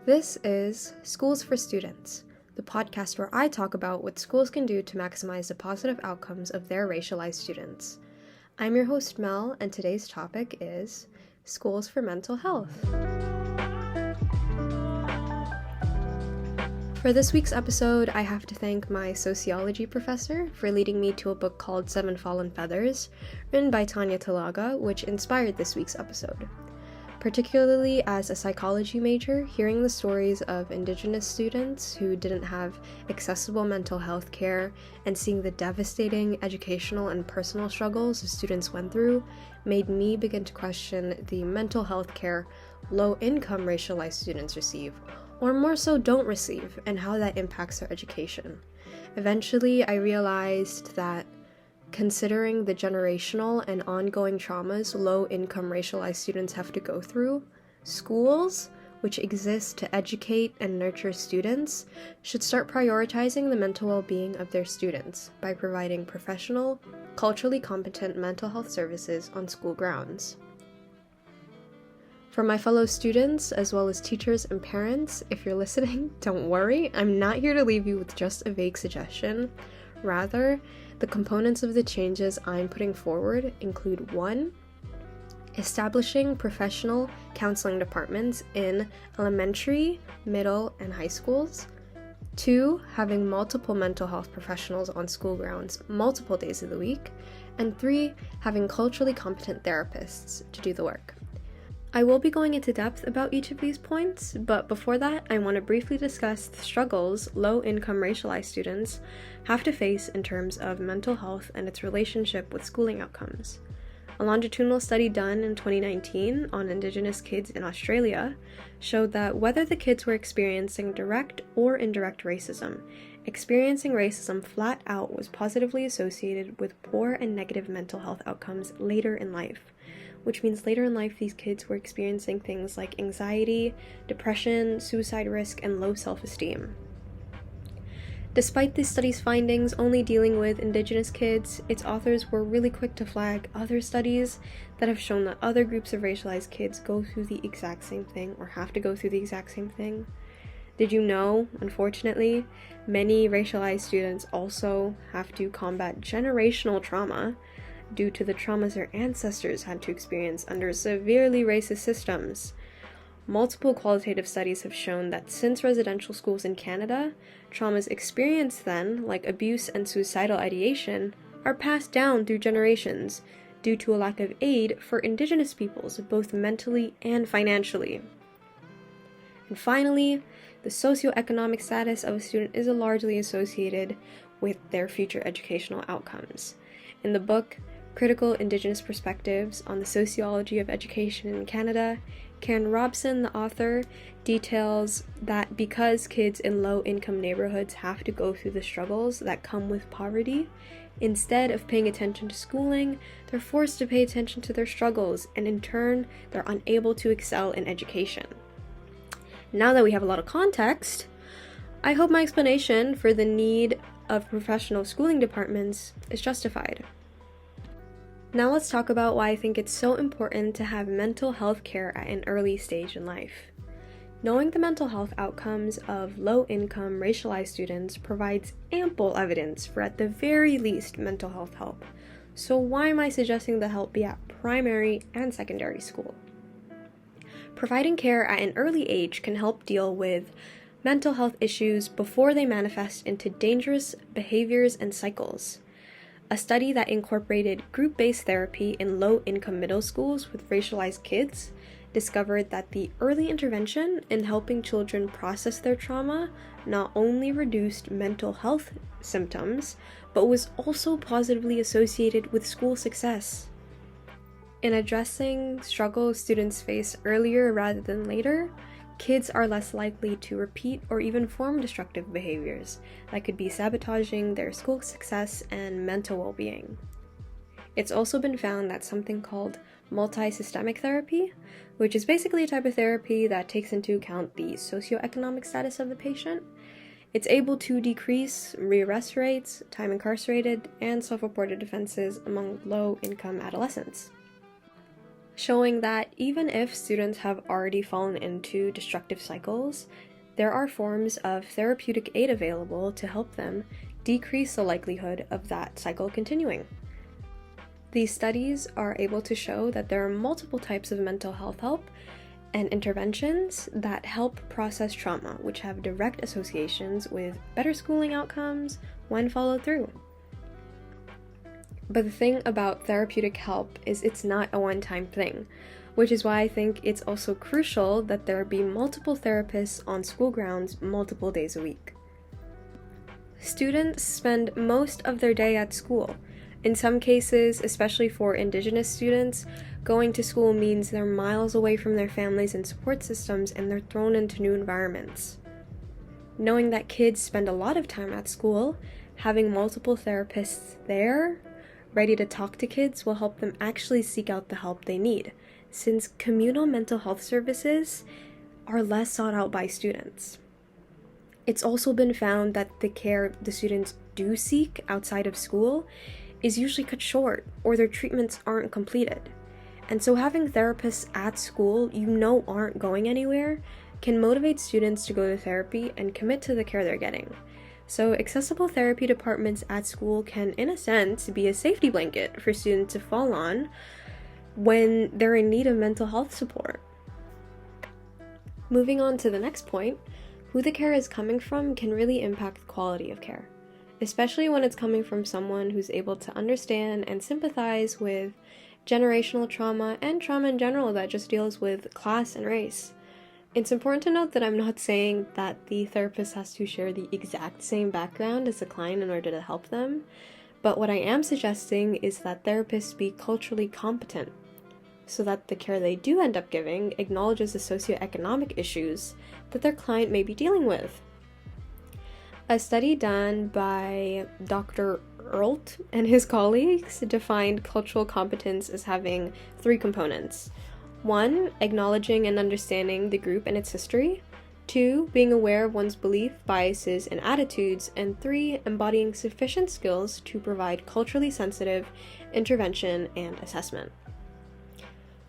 This is Schools for Students, the podcast where I talk about what schools can do to maximize the positive outcomes of their racialized students. I'm your host Mel, and today's topic is Schools for Mental Health. For this week's episode, I have to thank my sociology professor for leading me to a book called Seven Fallen Feathers, written by Tanya Talaga, which inspired this week's episode. Particularly as a psychology major, hearing the stories of Indigenous students who didn't have accessible mental health care and seeing the devastating educational and personal struggles the students went through made me begin to question the mental health care low-income racialized students receive, or more so don't receive, and how that impacts their education. Eventually, I realized that considering the generational and ongoing traumas low-income racialized students have to go through, schools, which exist to educate and nurture students, should start prioritizing the mental well-being of their students by providing professional, culturally competent mental health services on school grounds. For my fellow students, as well as teachers and parents, if you're listening, don't worry, I'm not here to leave you with just a vague suggestion. Rather, the components of the changes I'm putting forward include 1. Establishing professional counseling departments in elementary, middle, and high schools. 2. Having multiple mental health professionals on school grounds multiple days of the week. And 3. Having culturally competent therapists to do the work. I will be going into depth about each of these points, but before that, I want to briefly discuss the struggles low-income racialized students have to face in terms of mental health and its relationship with schooling outcomes. A longitudinal study done in 2019 on Indigenous kids in Australia showed that whether the kids were experiencing direct or indirect racism, experiencing racism flat out was positively associated with poor and negative mental health outcomes later in life. Which means later in life these kids were experiencing things like anxiety, depression, suicide risk, and low self-esteem. Despite this study's findings only dealing with Indigenous kids, its authors were really quick to flag other studies that have shown that other groups of racialized kids go through the exact same thing or have to go through the exact same thing. Did you know, unfortunately, many racialized students also have to combat generational trauma due to the traumas their ancestors had to experience under severely racist systems. Multiple qualitative studies have shown that since residential schools in Canada, traumas experienced then, like abuse and suicidal ideation, are passed down through generations due to a lack of aid for Indigenous peoples, both mentally and financially. And finally, the socioeconomic status of a student is largely associated with their future educational outcomes. In the book, Critical Indigenous Perspectives on the Sociology of Education in Canada, Karen Robson, the author, details that because kids in low-income neighborhoods have to go through the struggles that come with poverty, instead of paying attention to schooling, they're forced to pay attention to their struggles, and in turn, they're unable to excel in education. Now that we have a lot of context, I hope my explanation for the need of professional schooling departments is justified. Now let's talk about why I think it's so important to have mental health care at an early stage in life. Knowing the mental health outcomes of low-income racialized students provides ample evidence for at the very least mental health help. So why am I suggesting the help be at primary and secondary school? Providing care at an early age can help deal with mental health issues before they manifest into dangerous behaviors and cycles. A study that incorporated group-based therapy in low-income middle schools with racialized kids discovered that the early intervention in helping children process their trauma not only reduced mental health symptoms, but was also positively associated with school success. In addressing struggles students face earlier rather than later, kids are less likely to repeat or even form destructive behaviors that could be sabotaging their school success and mental well-being. It's also been found that something called multi-systemic therapy, which is basically a type of therapy that takes into account the socioeconomic status of the patient, it's able to decrease rearrest rates, time incarcerated, and self-reported offenses among low-income adolescents. showing that even if students have already fallen into destructive cycles, there are forms of therapeutic aid available to help them decrease the likelihood of that cycle continuing. These studies are able to show that there are multiple types of mental health help and interventions that help process trauma, which have direct associations with better schooling outcomes when followed through. But the thing about therapeutic help is it's not a one-time thing, which is why I think it's also crucial that there be multiple therapists on school grounds multiple days a week. Students spend most of their day at school. In some cases, especially for Indigenous students, going to school means they're miles away from their families and support systems, and they're thrown into new environments. Knowing that kids spend a lot of time at school, having multiple therapists there, ready to talk to kids, will help them actually seek out the help they need, since communal mental health services are less sought out by students. It's also been found that the care the students do seek outside of school is usually cut short, or their treatments aren't completed. And so having therapists at school aren't going anywhere can motivate students to go to therapy and commit to the care they're getting. So accessible therapy departments at school can, in a sense, be a safety blanket for students to fall on when they're in need of mental health support. Moving on to the next point, who the care is coming from can really impact the quality of care, especially when it's coming from someone who's able to understand and sympathize with generational trauma and trauma in general that just deals with class and race. It's important to note that I'm not saying that the therapist has to share the exact same background as the client in order to help them, but what I am suggesting is that therapists be culturally competent so that the care they do end up giving acknowledges the socioeconomic issues that their client may be dealing with. A study done by Dr. Earlt and his colleagues defined cultural competence as having 3 components. 1, acknowledging and understanding the group and its history. 2, being aware of one's belief, biases, and attitudes. And 3, embodying sufficient skills to provide culturally sensitive intervention and assessment.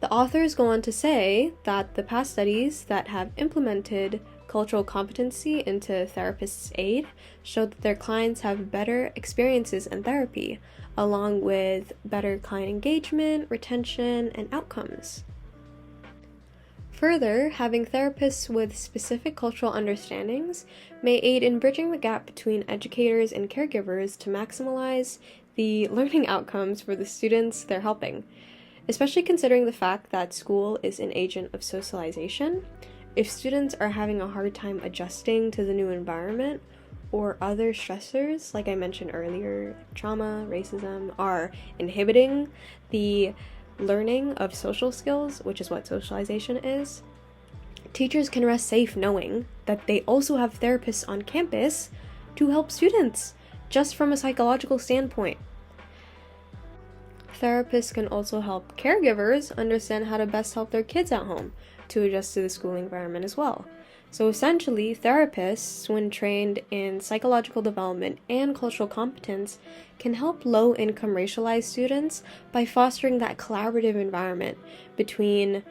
The authors go on to say that the past studies that have implemented cultural competency into therapists' aid showed that their clients have better experiences in therapy, along with better client engagement, retention, and outcomes. Further, having therapists with specific cultural understandings may aid in bridging the gap between educators and caregivers to maximize the learning outcomes for the students they're helping, especially considering the fact that school is an agent of socialization. If students are having a hard time adjusting to the new environment, or other stressors, like I mentioned earlier, trauma, racism, are inhibiting the learning of social skills, which is what socialization is, teachers can rest safe knowing that they also have therapists on campus to help students, just from a psychological standpoint. Therapists can also help caregivers understand how to best help their kids at home to adjust to the school environment as well. So essentially, therapists, when trained in psychological development and cultural competence, can help low-income racialized students by fostering that collaborative environment between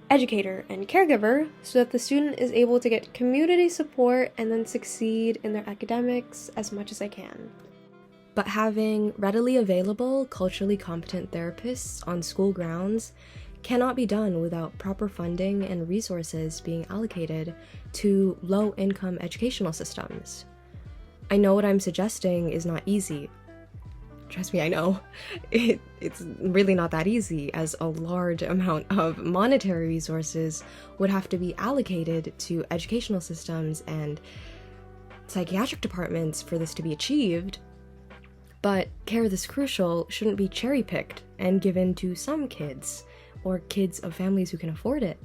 educator and caregiver so that the student is able to get community support and then succeed in their academics as much as they can. But having readily available, culturally competent therapists on school grounds cannot be done without proper funding and resources being allocated to low-income educational systems. I know what I'm suggesting is not easy. Trust me, I know. It's really not that easy, as a large amount of monetary resources would have to be allocated to educational systems and psychiatric departments for this to be achieved. But care this crucial shouldn't be cherry-picked and given to some kids, or kids of families who can afford it.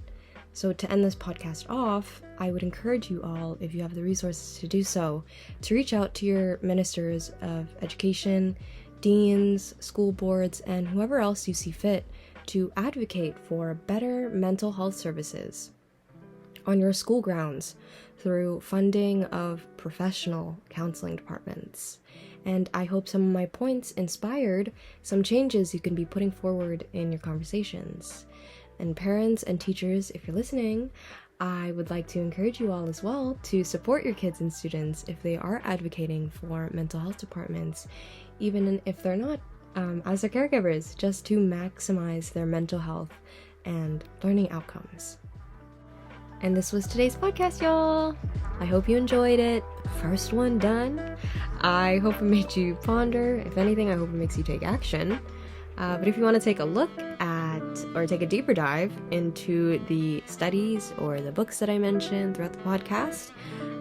So to end this podcast off, I would encourage you all, if you have the resources to do so, to reach out to your ministers of education, deans, school boards, and whoever else you see fit to advocate for better mental health services. on your school grounds through funding of professional counseling departments. And I hope some of my points inspired some changes you can be putting forward in your conversations. And parents and teachers, if you're listening, I would like to encourage you all as well to support your kids and students if they are advocating for mental health departments, even if they're not as their caregivers, just to maximize their mental health and learning outcomes. And this was today's podcast, y'all. I hope you enjoyed it. First one done. I hope it made you ponder. If anything, I hope it makes you take action. But if you want to take a look at, or take a deeper dive into the studies or the books that I mentioned throughout the podcast,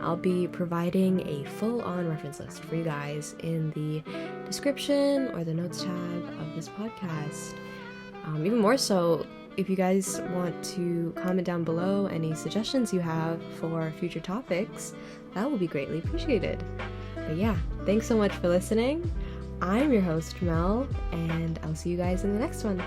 I'll be providing a full-on reference list for you guys in the description or the notes tab of this podcast. Even more so, if you guys want to comment down below any suggestions you have for future topics, that will be greatly appreciated. But yeah, thanks so much for listening. I'm your host, Mel, and I'll see you guys in the next one.